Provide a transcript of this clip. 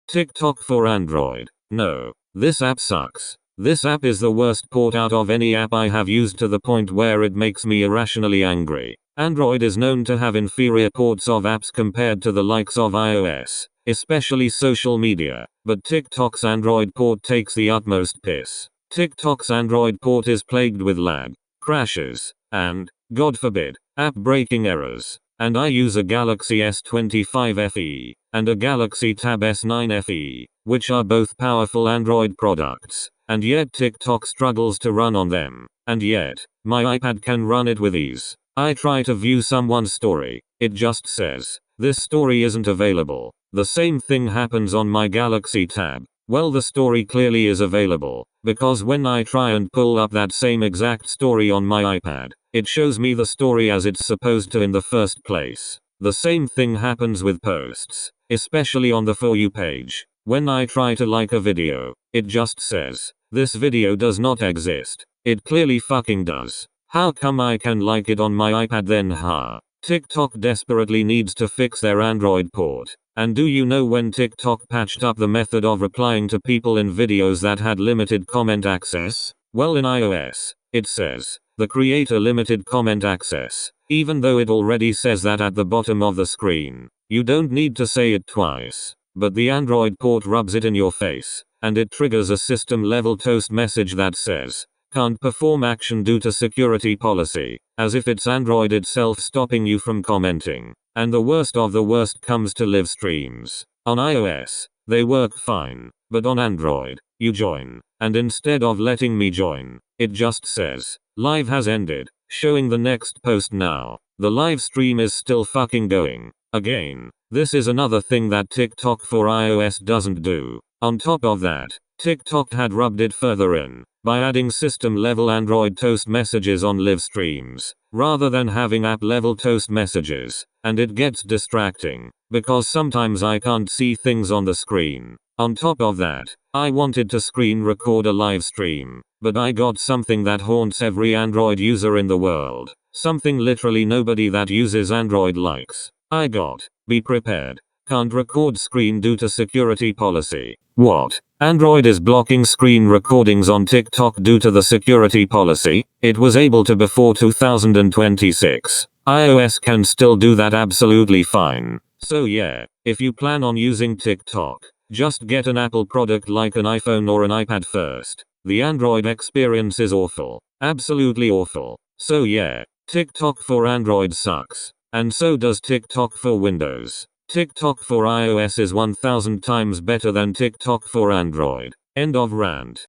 TikTok for Android. No. This app sucks. This app is the worst port out of any app I have used to the point where it makes me irrationally angry. Android is known to have inferior ports of apps compared to the likes of iOS, especially social media, but TikTok's Android port takes the utmost piss. TikTok's Android port is plagued with lag, crashes, and, God forbid, app-breaking errors. And I use a Galaxy S25 FE, and a Galaxy Tab S9 FE, which are both powerful Android products, and yet TikTok struggles to run on them, and yet, my iPad can run it with ease. I try to view someone's story, it just says, this story isn't available. The same thing happens on my Galaxy Tab. Well, the story clearly is available, because when I try and pull up that same exact story on my iPad, it shows me the story as it's supposed to in the first place. The same thing happens with posts, especially on the For You page. When I try to like a video, it just says, this video does not exist. It clearly fucking does. How come I can like it on my iPad then, huh? TikTok desperately needs to fix their Android port. And do you know when TikTok patched up the method of replying to people in videos that had limited comment access? Well, in iOS, it says, the creator limited comment access, even though it already says that at the bottom of the screen. You don't need to say it twice. But the Android port rubs it in your face, and it triggers a system-level toast message that says, can't perform action due to security policy, as if it's Android itself stopping you from commenting. And the worst of the worst comes to live streams. On iOS, they work fine, but on Android, you join, and instead of letting me join, it just says, live has ended, showing the next post now. The live stream is still fucking going. Again, this is another thing that TikTok for iOS doesn't do. On top of that, TikTok had rubbed it further in, by adding system-level Android toast messages on live streams, rather than having app-level toast messages, and it gets distracting, because sometimes I can't see things on the screen. On top of that, I wanted to screen record a live stream, but I got something that haunts every Android user in the world, something literally nobody that uses Android likes. I got, be prepared, can't record screen due to security policy. What? Android is blocking screen recordings on TikTok due to the security policy? It was able to before 2026. iOS can still do that absolutely fine. So yeah, if you plan on using TikTok, just get an Apple product like an iPhone or an iPad first. The Android experience is awful. Absolutely awful. So yeah, TikTok for Android sucks. And so does TikTok for Windows. TikTok for iOS is 1000 times better than TikTok for Android. End of rant.